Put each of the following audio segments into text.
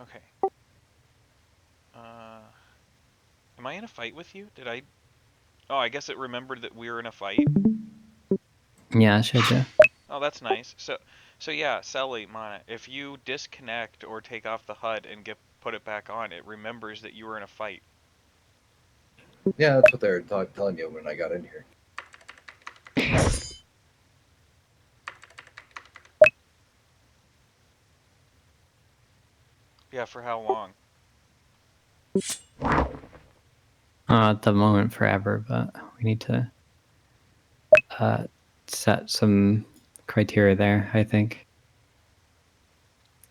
Okay. Am I in a fight with you? Did I? Oh, I guess it remembered that we were in a fight. Yeah, should you? Oh, that's nice. So yeah, Sally, Mana, if you disconnect or take off the HUD and put it back on, it remembers that you were in a fight. Yeah, that's what they were telling you when I got in here. Yeah, for how long? At the moment, forever, but we need to set some criteria there, I think.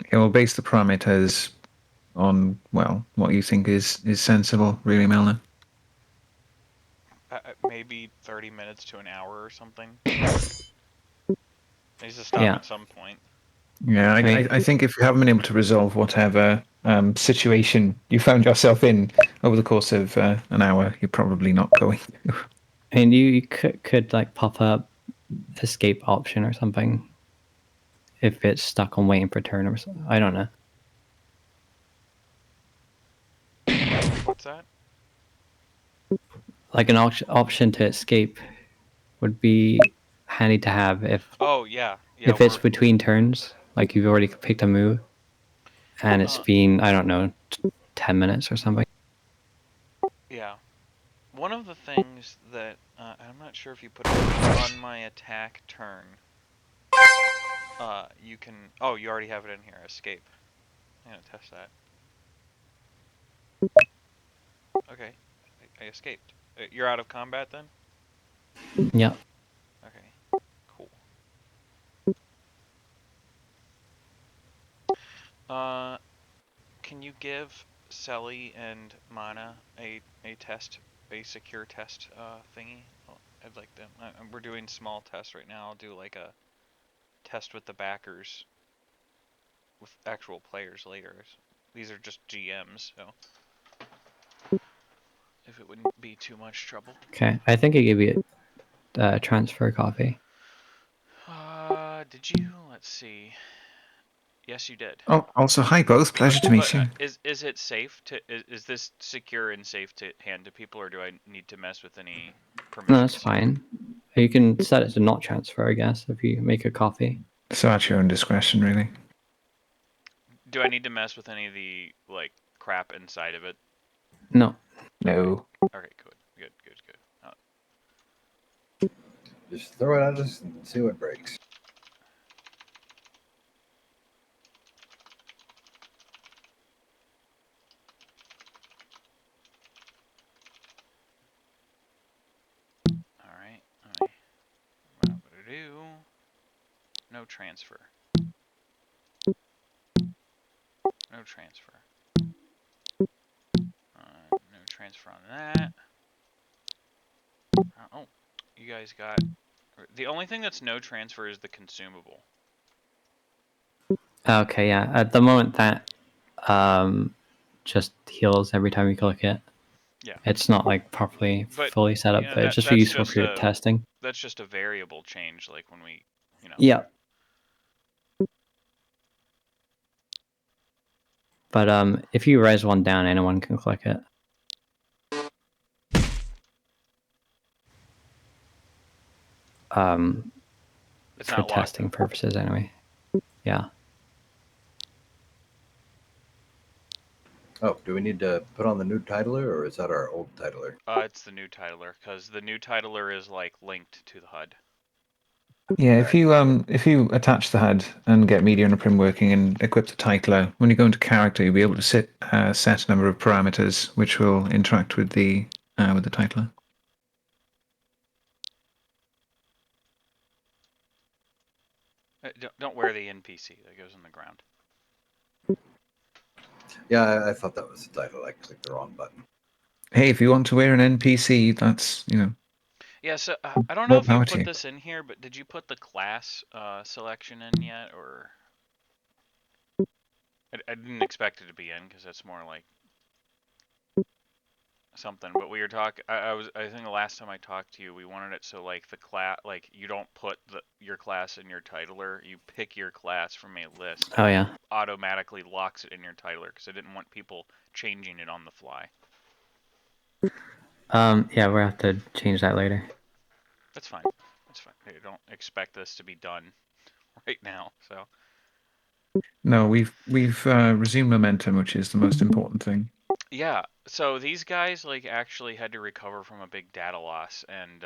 Okay, we'll base the parameters on, well, what you think is sensible, really, Milner. Maybe 30 minutes to an hour or something. Needs to stop Yeah. at some point. Yeah, I think if you haven't been able to resolve whatever situation you found yourself in over the course of an hour, you're probably not going to. I mean, you could like pop up escape option or something if it's stuck on waiting for turn or something. I don't know. What's that? Like an option to escape would be handy to have Oh yeah, yeah. if it's between turns, like you've already picked a move, and it's been, I don't know, 10 minutes or something. Yeah. One of the things that I'm not sure if you put it on my attack turn. You can. Oh, you already have it in here. Escape. I'm gonna test that. Okay, I escaped. You're out of combat then? Yeah. Okay, cool. Can you give Selly and Mana a test, a secure test thingy? I'd like them. We're doing small tests right now. I'll do like a test with the backers, with actual players later. These are just GMs, so if it wouldn't be too much trouble. Okay, I think I gave you a transfer copy. Did you? Let's see. Yes, you did. Oh, also, hi both. Pleasure to meet you. Is it safe to is this secure and safe to hand to people, or do I need to mess with any permissions? No, that's fine. You can set it to not transfer, I guess, if you make a copy. So at your own discretion, really. Do I need to mess with any of the like crap inside of it? No. No. Okay, good. Just throw it at us and see what breaks. All right. What I'm gonna do? No transfer. No transfer. No transfer on that. Oh, you guys got. The only thing that's no transfer is the consumable. Okay, yeah. At the moment, that just heals every time you click it. Yeah. It's not like properly fully set up, but it's just useful for your testing. That's just a variable change, like when we, Yeah. But if you raise one down, anyone can click it. It's for testing purposes, anyway. Yeah. Oh, do we need to put on the new titler, or is that our old titler? It's the new titler, because the new titler is like linked to the HUD. Yeah, if you attach the HUD and get media and prim working and equip the titler, when you go into character, you'll be able to set a number of parameters which will interact with the titler. Don't wear the NPC that goes on the ground. Yeah, I thought that was the title. I clicked the wrong button. Hey, if you want to wear an NPC, that's Yeah, so I don't know if you put this in here, but did you put the class selection in yet, or? I didn't expect it to be in because that's more like something, but we were talking. I think the last time I talked to you, we wanted it so like the class, like you don't put your class in your titler. You pick your class from a list. Oh and yeah. it automatically locks it in your titler because I didn't want people changing it on the fly. Yeah, we'll have to change that later. That's fine. That's fine. I don't expect this to be done right now. So No, we've resumed momentum, which is the most important thing. yeah. So these guys like actually had to recover from a big data loss, and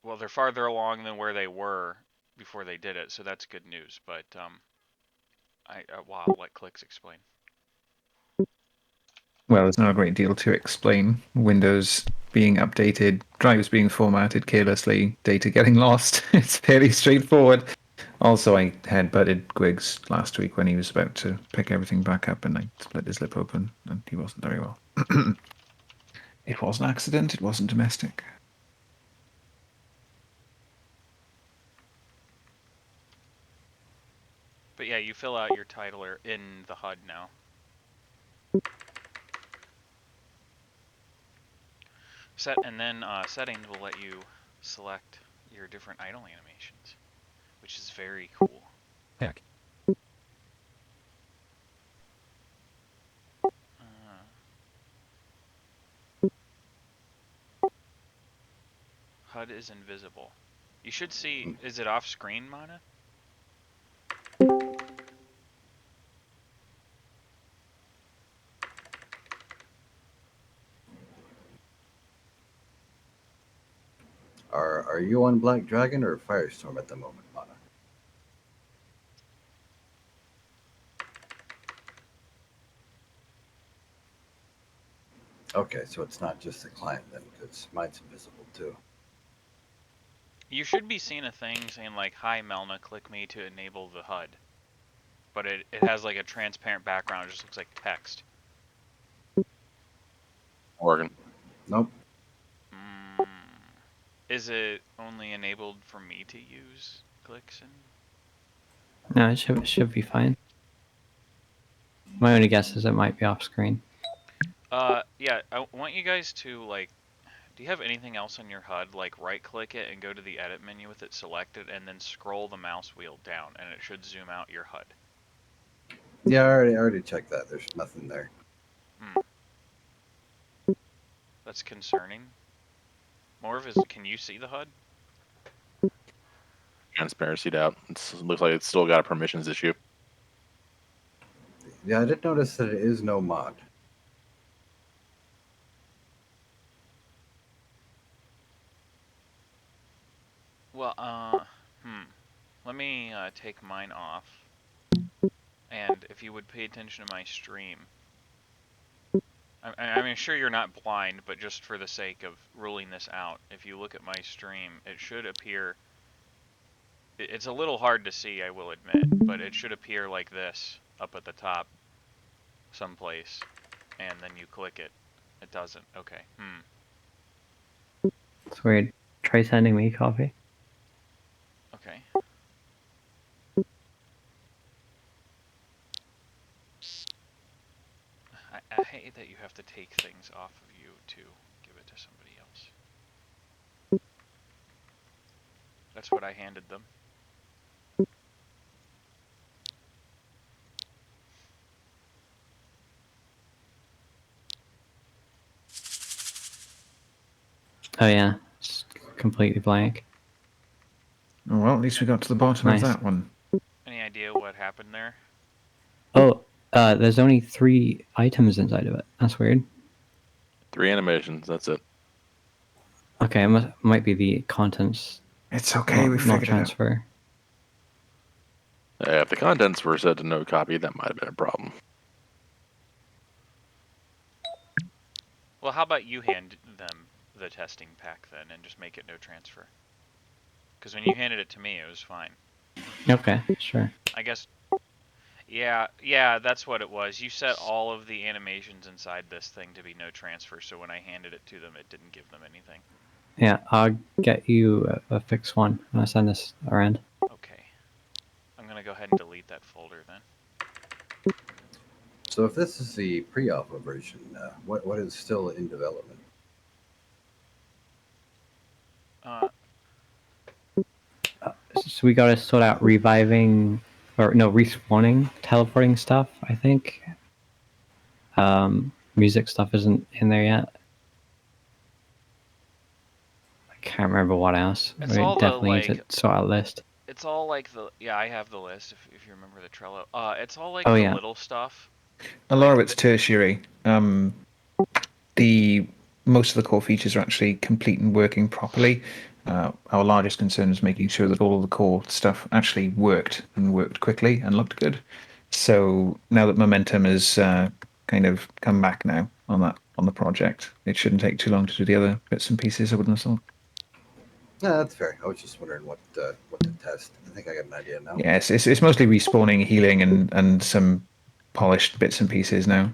well, they're farther along than where they were before they did it, so that's good news. But wow, I'll let Clicks explain. Well, there's not a great deal to explain. Windows being updated, drivers being formatted carelessly, data getting lost. It's fairly straightforward. Also, I headbutted Griggs last week when he was about to pick everything back up, and I split his lip open, and he wasn't very well. It was an accident. It wasn't domestic. But yeah, you fill out your titler in the HUD now. And then settings will let you select your different idle animations, which is very cool. Heck. HUD is invisible. You should see. Is it off screen, Mana? Are you on Black Dragon or Firestorm at the moment, Mana? Okay, so it's not just the client then, because mine's invisible too. You should be seeing a thing saying like, "Hi Melna, click me to enable the HUD." But it has like a transparent background. It just looks like text. Oregon. Nope. Is it only enabled for me to use clicks and? No, it should be fine. My only guess is it might be off screen. Yeah, I want you guys to like. Do you have anything else on your HUD? Like right-click it and go to the edit menu with it selected, and then scroll the mouse wheel down, and it should zoom out your HUD. Yeah, I already checked that. There's nothing there. That's concerning. Morv, can you see the HUD? Transparency out. It looks like it's still got a permissions issue. Yeah, I did notice that it is no mod. Well, let me take mine off. And if you would pay attention to my stream. I mean, sure you're not blind, but just for the sake of ruling this out, if you look at my stream, it should appear. It's a little hard to see, I will admit, but it should appear like this up at the top someplace, and then you click it. It doesn't. Okay. It's weird. Try sending me a copy. Okay. I hate that you have to take things off of you to give it to somebody else. That's what I handed them. Oh yeah, it's completely blank. Oh, well, at least we got to the bottom Nice. of that one. Any idea what happened there? Oh, there's only 3 items inside of it. That's weird. 3 animations. That's it. Okay, it might be the contents. It's okay. We not figured it out. transfer. If the contents were set to no copy, that might have been a problem. Well, how about you hand them the testing pack then and just make it no transfer? Because when you handed it to me, it was fine. Okay, sure. I guess. Yeah, that's what it was. You set all of the animations inside this thing to be no transfer, so when I handed it to them, it didn't give them anything. Yeah, I'll get you a fixed one when I send this around. Okay. I'm gonna go ahead and delete that folder then. So if this is the pre-alpha version, what is still in development? So we gotta sort out reviving, or no, respawning, teleporting stuff, I think. Music stuff isn't in there yet. I can't remember what else. It's We all the, definitely need like, to sort out a list. It's all like the I have the list if you remember the Trello. It's all like Oh, the yeah. little stuff. A lot Like of it's tertiary. The most of the core features are actually complete and working properly. Our largest concern is making sure that all of the core stuff actually worked and worked quickly and looked good. So now that momentum has kind of come back now on the project, it shouldn't take too long to do the other bits and pieces. I wouldn't have thought. No, that's fair. I was just wondering what to test. I think I got an idea now. Yeah, it's mostly respawning, healing, and some polished bits and pieces now.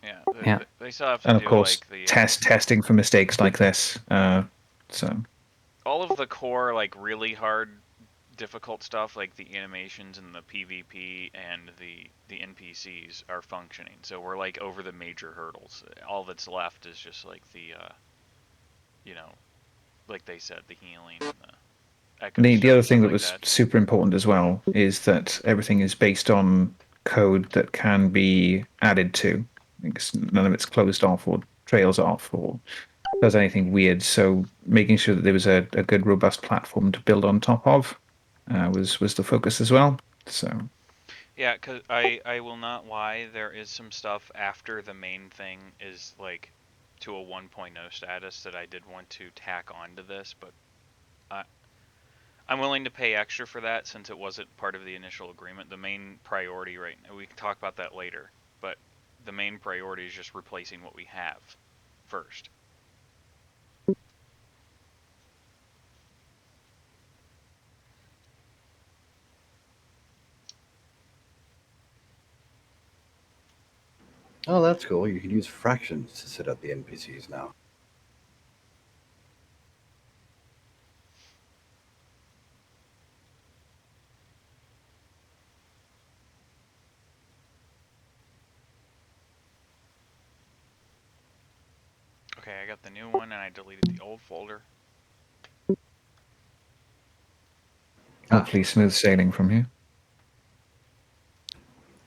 yeah, Yeah. they still have to And of do course, like the testing for mistakes like this. So all of the core like really hard difficult stuff like the animations and the PvP and the NPCs are functioning. So we're like over the major hurdles. All that's left is just like the you know, like they said, the healing and the echo the other stuff thing that like was that. super important as well is that everything is based on code that can be added to. None of it's closed off or trails off or does anything weird. So making sure that there was a good, robust platform to build on top of was the focus as well. So Yeah, cause I will not lie, there is some stuff after the main thing is like to a 1.0 status that I did want to tack onto this, but I I'm willing to pay extra for that since it wasn't part of the initial agreement. The main priority right now, we can talk about that later, but the main priority is just replacing what we have first. Oh, that's cool. You can use fractions to set up the NPCs now. Okay, I got the new one and I deleted the old folder. hopefully smooth sailing from here.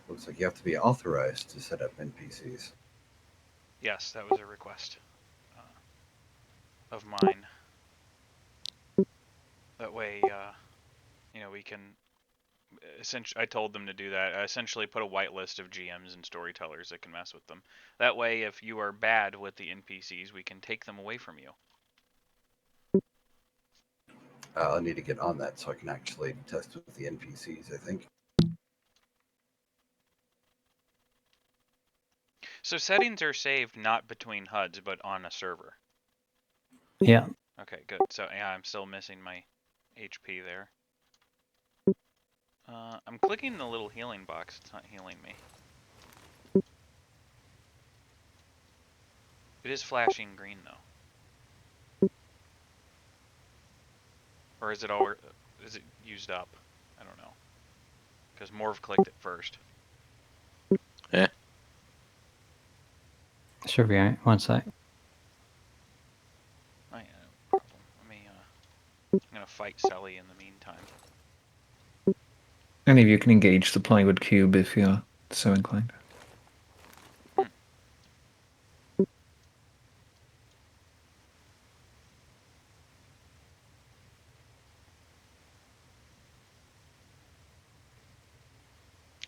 Looks like you have to be authorized to set up NPCs. Yes, that was a request of mine. That way, you know, we can essentially, I told them to do that. I essentially put a whitelist of GMs and storytellers that can mess with them. That way, if you are bad with the NPCs, we can take them away from you. I'll need to get on that so I can actually test with the NPCs, I think. So settings are saved not between HUDs, but on a server. Yeah. Okay, good. So yeah, I'm still missing my HP there. I'm clicking the little healing box. It's not healing me. It is flashing green though. Or is it all? Is it used up? I don't know. Because Morv clicked it first. Eh. Should be alright. One sec. Oh, yeah, no problem. Let me. I'm gonna fight Sully in the meantime. Any of you can engage the plywood cube if you're so inclined.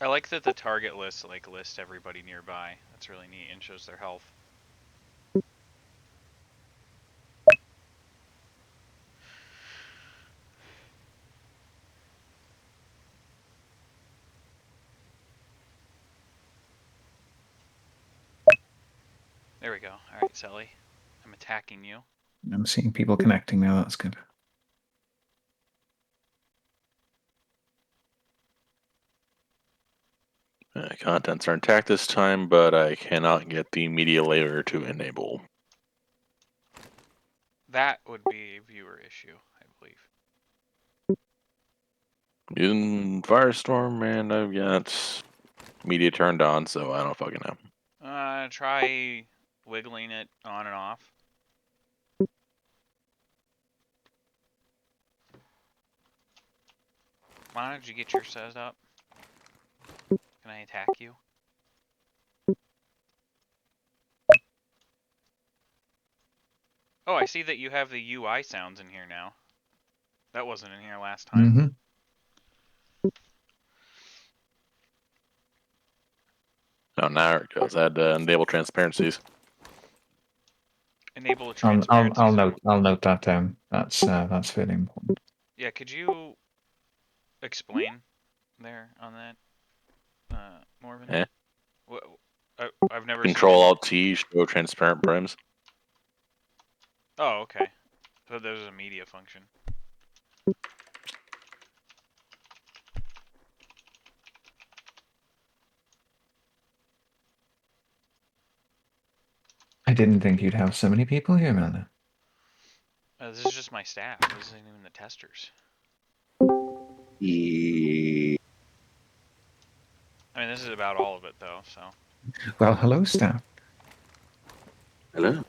I like that the target list lists everybody nearby. That's really neat and shows their health. There we go. All right, Sully. I'm attacking you. I'm seeing people connecting now. That's good. Contents are intact this time, but I cannot get the media layer to enable. That would be a viewer issue, I believe. In Firestorm, and I've got media turned on, so I don't fucking know. Try wiggling it on and off. Why did you get yours set up? Can I attack you? Oh, I see that you have the UI sounds in here now. That wasn't in here last time. Mm-hmm. Oh, now it goes. I had to enable transparencies. Enable the I'll transparency. I'll note that down. That's fairly important. Yeah, could you explain there on that, Morven? Eh? I've never Control seen. Alt T, show transparent prims. Oh, okay. So there's a media function. I didn't think you'd have so many people here, Melanie. This is just my staff. This isn't even the testers. Yeah. I mean, this is about all of it, though, so. Well, hello, staff. Hello.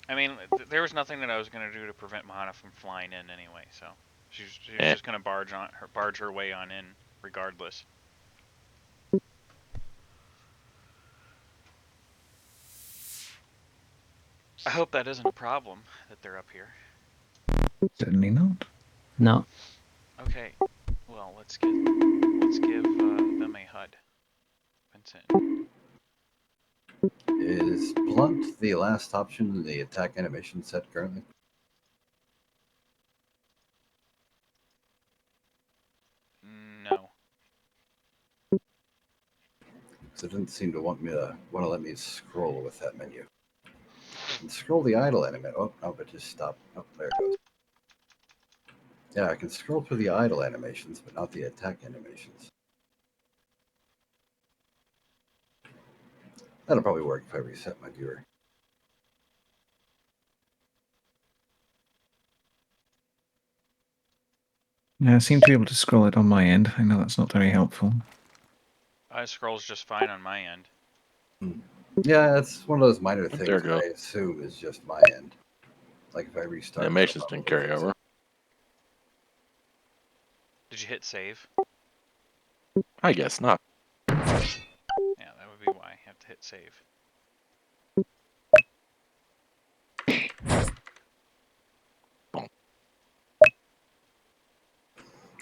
I mean, there was nothing that I was going to do to prevent Mahana from flying in anyway, so. She was just going to barge her way on in, regardless. I hope that isn't a problem, that they're up here. Certainly not. No. Okay, well, let's give them a HUD. Vincent. Is blunt the last option in the attack animation set currently? No. So it didn't seem to want to let me scroll with that menu. And scroll the idle animation. Oh, no, but just stop. Oh, there it goes. Yeah, I can scroll through the idle animations, but not the attack animations. That'll probably work if I reset my viewer. Yeah, I seem to be able to scroll it on my end. I know that's not very helpful. It scrolls just fine on my end. Yeah, it's one of those minor things There it that goes. I assume is just my end. Like if I restart. Animations didn't carry over. Did you hit save? I guess not. Yeah, that would be why. You have to hit save.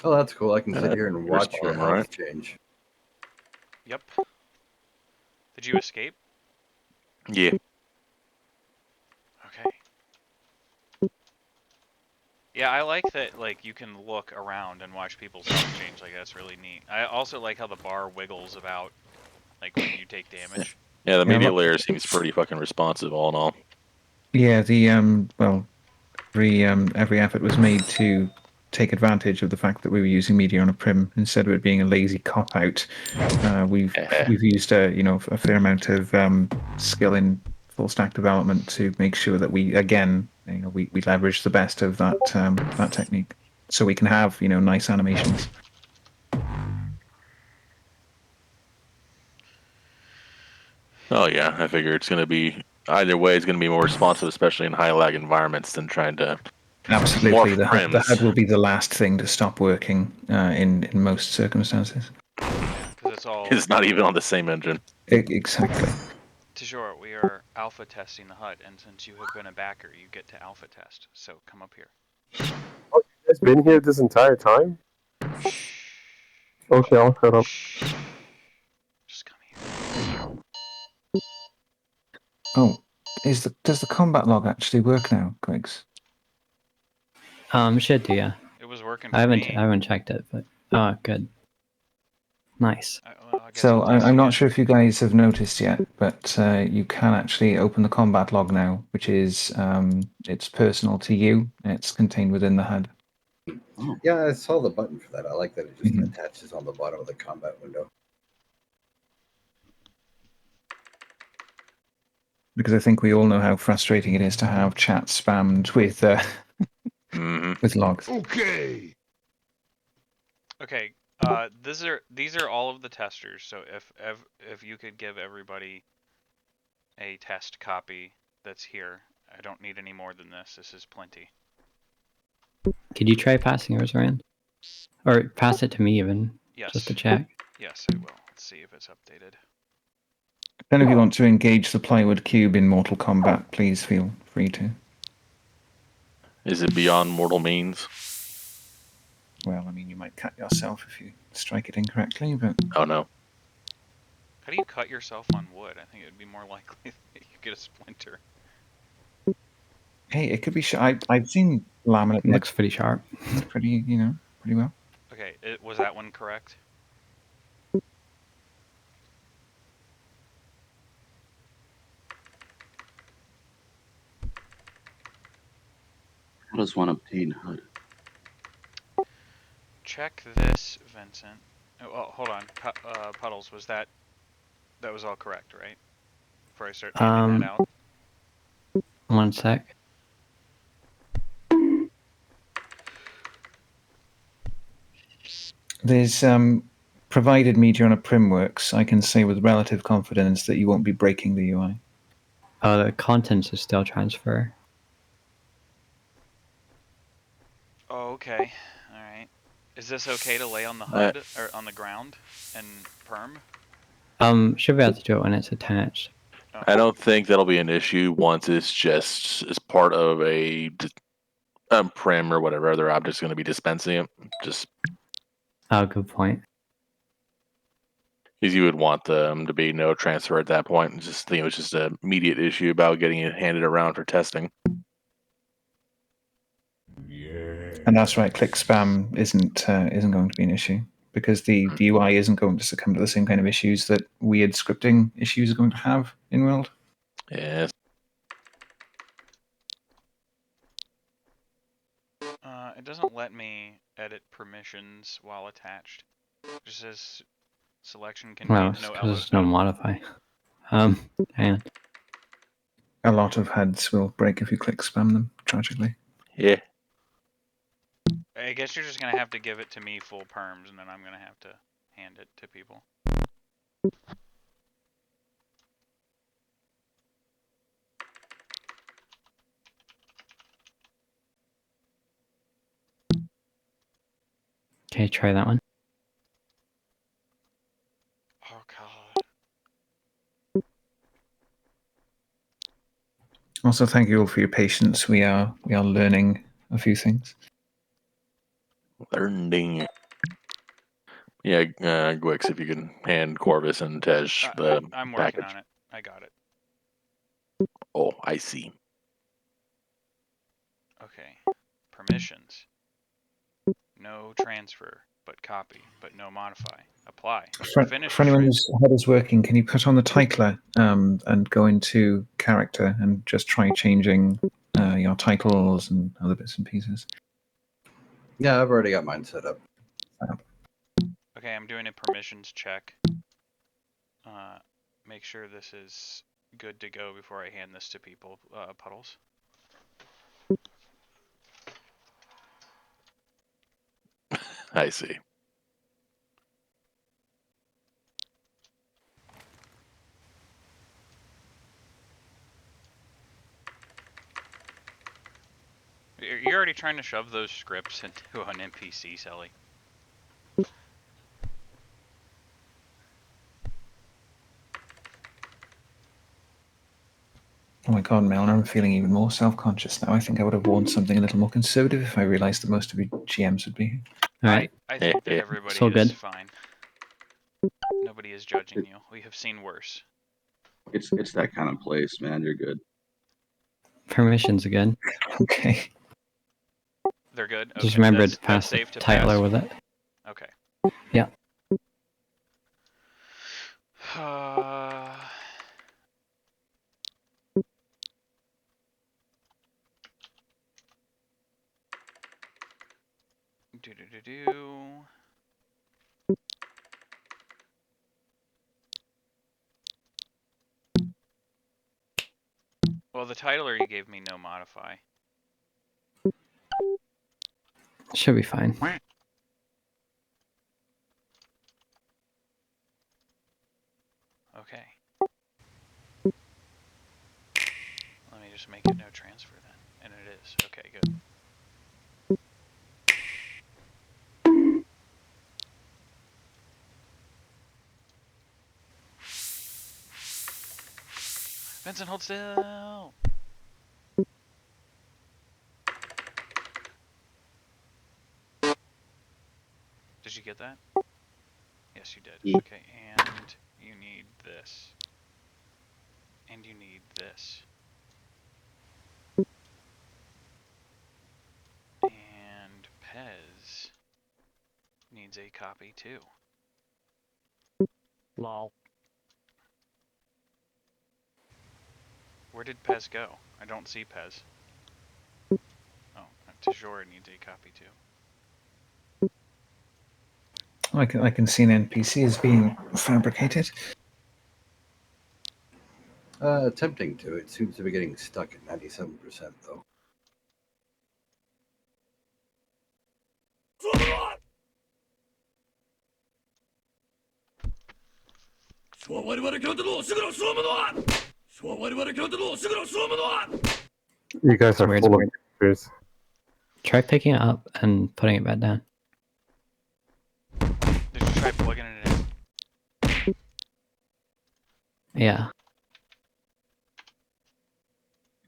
Oh, that's cool. I can sit here and watch your Respawn, health right? change. Yep. Did you escape? Yeah. Okay. Yeah, I like that, like, you can look around and watch people's health change. Like, that's really neat. I also like how the bar wiggles about, like, when you take damage. Yeah, the Yeah, media layer seems pretty fucking responsive all in all. Yeah, well, every effort was made to take advantage of the fact that we were using media on a prim instead of it being a lazy cop out. We've used a fair amount of skill in full stack development to make sure that we leverage the best of that technique, so we can have nice animations. Oh yeah, I figure it's gonna be either way. It's gonna be more responsive, especially in high lag environments, than trying to. Absolutely, the prims. HUD will be the last thing to stop working in most circumstances. Because it's all... It's not even on the same engine. Exactly. Tijor, we are alpha testing the HUD, and since you have been a backer, you get to alpha test. So come up here. Oh, you guys been here this entire time? Okay, I'll shut up. Just come here. Oh, does the combat log actually work now, Griggs? Should do, yeah. It was working for I me. haven't checked it, but oh, good. Nice. I guess So I'll test I'm not again. sure if you guys have noticed yet, but you can actually open the combat log now, which is it's personal to you. It's contained within the HUD. Yeah, I saw the button for that. I like that it just Mhm. attaches on the bottom of the combat window. Because I think we all know how frustrating it is to have chat spammed with Mm-hmm. with logs. Okay. Okay, These are all of the testers. So if you could give everybody a test copy that's here, I don't need any more than this. This is plenty. Could you try passing yours around? Or pass it to me even, Yes. just to check. Yes, I will. Let's see if it's updated. Then if you want to engage the plywood cube in Mortal Kombat, please feel free to. Is it beyond mortal means? Well, I mean, you might cut yourself if you strike it incorrectly, but Oh no. How do you cut yourself on wood? I think it would be more likely that you get a splinter. hey, it could be. I've seen laminate Looks pretty sharp. pretty, pretty well. Okay, was that one correct? How does one obtain HUD? Check this, Vincent. Oh, hold on. Puddles, that was all correct, right? Before I start handing that out. 1 sec. There's provided media on a prim works, I can say with relative confidence that you won't be breaking the UI. Oh, the contents is still transfer. Oh, okay. All right. Is this okay to lay on the HUD or on the ground and perm? Should be able to do it when it's attached. Oh. I don't think that'll be an issue once it's just as part of a prim or whatever other object's going to be dispensing it. Just Oh, good point. because you would want them to be no transfer at that point. It's just an immediate issue about getting it handed around for testing. And that's right, click spam isn't going to be an issue because the UI isn't going to succumb to the same kind of issues that weird scripting issues are going to have in world. Yes. It doesn't let me edit permissions while attached. It just says selection Well, contains it's no because there's no modify. Hang on. A lot of HUDs will break if you click spam them, tragically. Yeah. I guess you're just gonna have to give it to me full perms, and then I'm gonna have to hand it to people. Okay, try that one. Oh god. Also, thank you all for your patience. We are learning a few things. Learning. Yeah, Gwix, if you can hand Corvus and Tej the I'm working package. on it. I got it. Oh, I see. Okay. Permissions. No transfer, but copy, but no modify. Apply. Finish. For anyone whose head is working, can you put on the titler and go into character and just try changing your titles and other bits and pieces? Yeah, I've already got mine set up. Okay, I'm doing a permissions check. Make sure this is good to go before I hand this to people. Puddles. I see. You're already trying to shove those scripts into an NPC, Sally. Oh my god, Mel, I'm feeling even more self-conscious now. I think I would have worn something a little more conservative if I realized that most of you GMs would be here. Alright. I think that everybody So is good. fine. Nobody is judging you. We have seen worse. It's that kind of place, man. You're good. Permissions again. Okay. They're good? Just Okay, remember that's to pass the safe to titler pass. with it. Okay. Yeah. Do. Well, the titler you gave me no modify. Should be fine. Okay. Let me just make it no transfer then. And it is. Okay, good. Vincent, hold still! Did you get that? Yes, you did. Yeah. Okay, and you need this. And you need this. And Pez needs a copy too. Lol. Where did Pez go? I don't see Pez. Oh, Tajora needs a copy too. I can see an NPC as being fabricated. Attempting to. It seems to be getting stuck at 97% though. You guys It's are weird, full of weird. pictures. Try picking it up and putting it back down. Did you try plugging it in? Yeah.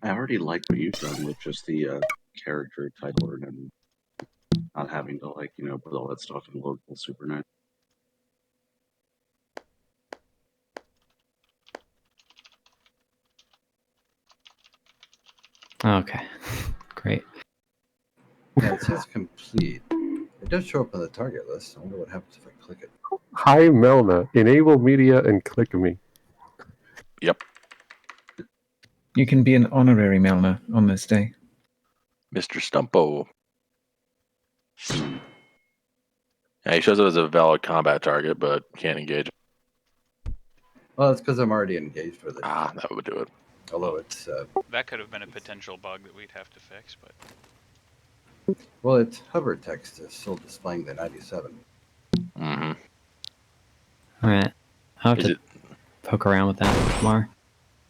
I already like what you've done with just the character title and not having to put all that stuff in local super nice. Okay. Great. Yeah, it says complete. It does show up on the target list. I wonder what happens if I click it. Hi, Melna. Enable media and click me. Yep. You can be an honorary Melna on this day. Mr. Stumpo. Yeah, he shows up as a valid combat target, but can't engage. Well, it's because I'm already engaged with it. Ah, that would do it. Although it's That could have been a potential bug that we'd have to fix, but well, its hover text is still displaying the 97. Mm-hmm. Alright. I'll have Is to it? poke around with that tomorrow.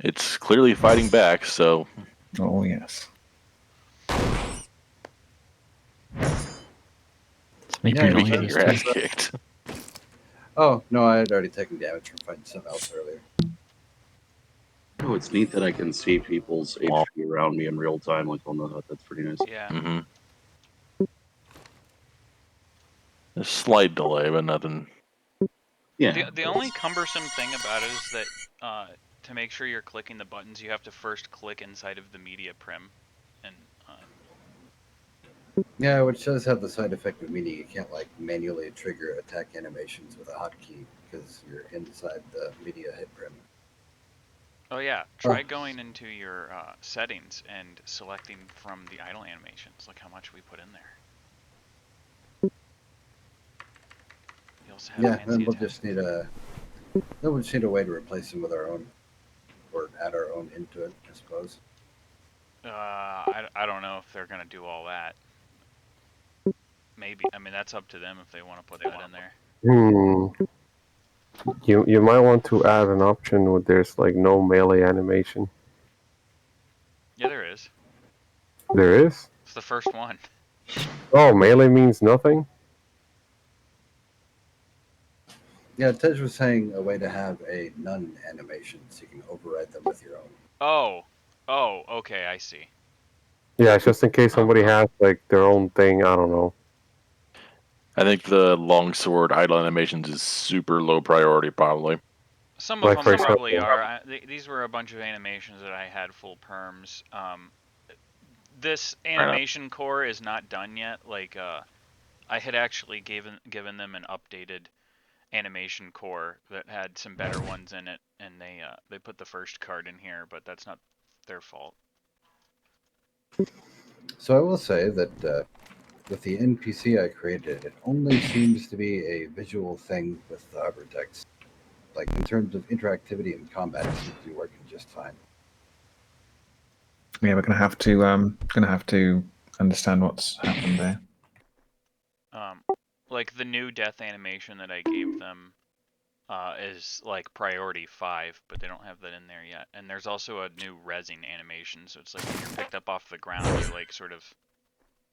It's clearly fighting back, so Oh yes. It's making Yeah, you're you getting noises your too. ass kicked. Oh no, I had already taken damage from fighting something else earlier. Oh, it's neat that I can see people's Well. HP around me in real time, like on the HUD. That's pretty nice. yeah. Mm-hmm. A slight delay, but nothing. Yeah. The only cumbersome thing about it is that to make sure you're clicking the buttons, you have to first click inside of the media prim. And Yeah, which does have the side effect of meaning you can't like manually trigger attack animations with a hotkey because you're inside the media hit prim. oh yeah, try going into your settings and selecting from the idle animations. Look how much we put in there. You also have Yeah, fancy then we'll attack. just need a way to replace them with our own, or add our own into it, I suppose. I don't know if they're gonna do all that. Maybe. I mean, that's up to them if they want to put that in there. You might want to add an option where there's like no melee animation. Yeah, there is. There is? It's the first one. Oh, melee means nothing? Yeah, Tej was saying a way to have a none animation so you can override them with your own. Oh, okay, I see. Yeah, it's just in case somebody has like their own thing, I don't know. I think the longsword idle animations is super low priority, probably. Some of Like, them for probably example- are. These were a bunch of animations that I had full perms. This animation core is not done yet. Like, I had actually given them an updated animation core that had some better ones in it, and they put the first card in here, but that's not their fault. So I will say that with the NPC I created, it only seems to be a visual thing with the hover text. Like in terms of interactivity and combat, it seems to be working just fine. Yeah, we're gonna have to understand what's happened there. Like the new death animation that I gave them is like priority 5, but they don't have that in there yet. And there's also a new resin animation, so it's like when you're picked up off the ground, you like sort of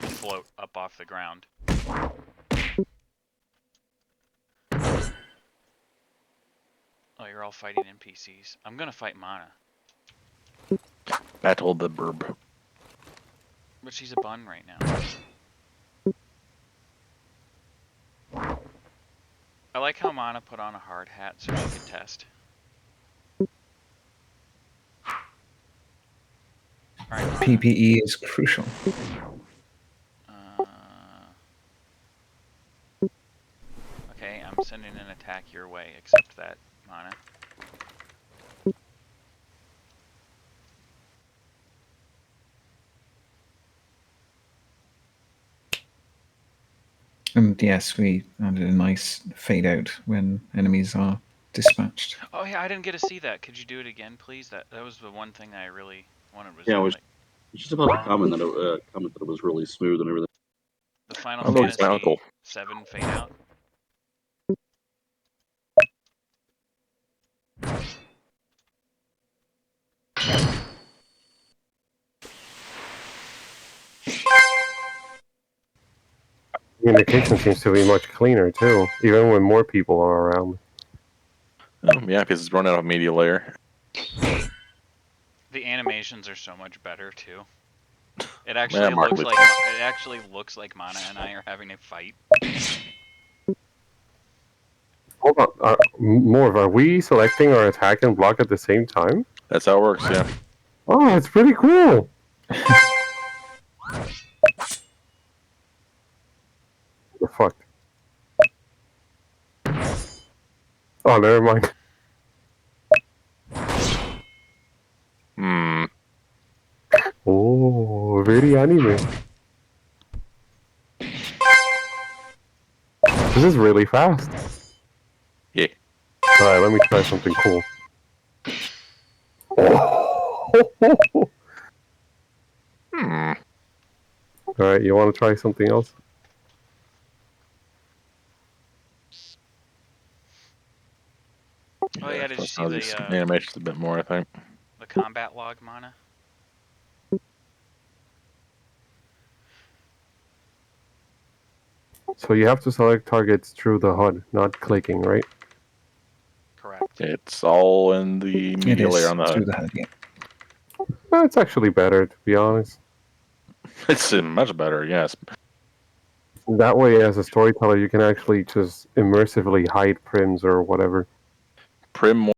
float up off the ground. Oh, you're all fighting NPCs. I'm gonna fight Mana, Battle the burb. but she's a bun right now. I like how Mana put on a hard hat so she could test. Alright, Mana. PPE is crucial. Okay, I'm sending an attack your way. Accept that, Mana. And yes, we added a nice fade out when enemies are dispatched. Oh yeah, I didn't get to see that. Could you do it again, please? That was the one thing that I really wanted. Was Yeah, I was like just about to comment that it was really smooth and everything. the Final Oh, look, it's my Fantasy uncle. 7 fade out. Communication seems to be much cleaner too, even when more people are around. Yeah, because it's run out of media layer. The animations are so much better too. It Yeah, actually mildly. looks like Mana and I are having a fight. Hold on, Morv, are we selecting our attack and block at the same time? That's how it works, yeah. Oh, it's pretty cool. You're fucked. Oh, never mind. Hmm. Oh, very anime. This is really fast. Yeah. Alright, let me try something cool. Oh. Hmm. Alright, you want to try something else? Oh yeah, did you see These the animations a bit more, I think. combat log, Mana? So you have to select targets through the HUD, not clicking, right? Correct. It's all in the It media layer is on the through HUD. the HUD, yeah. That's actually better, to be honest. It's much better, yes. That way, as a storyteller, you can actually just immersively hide prims or whatever. Prim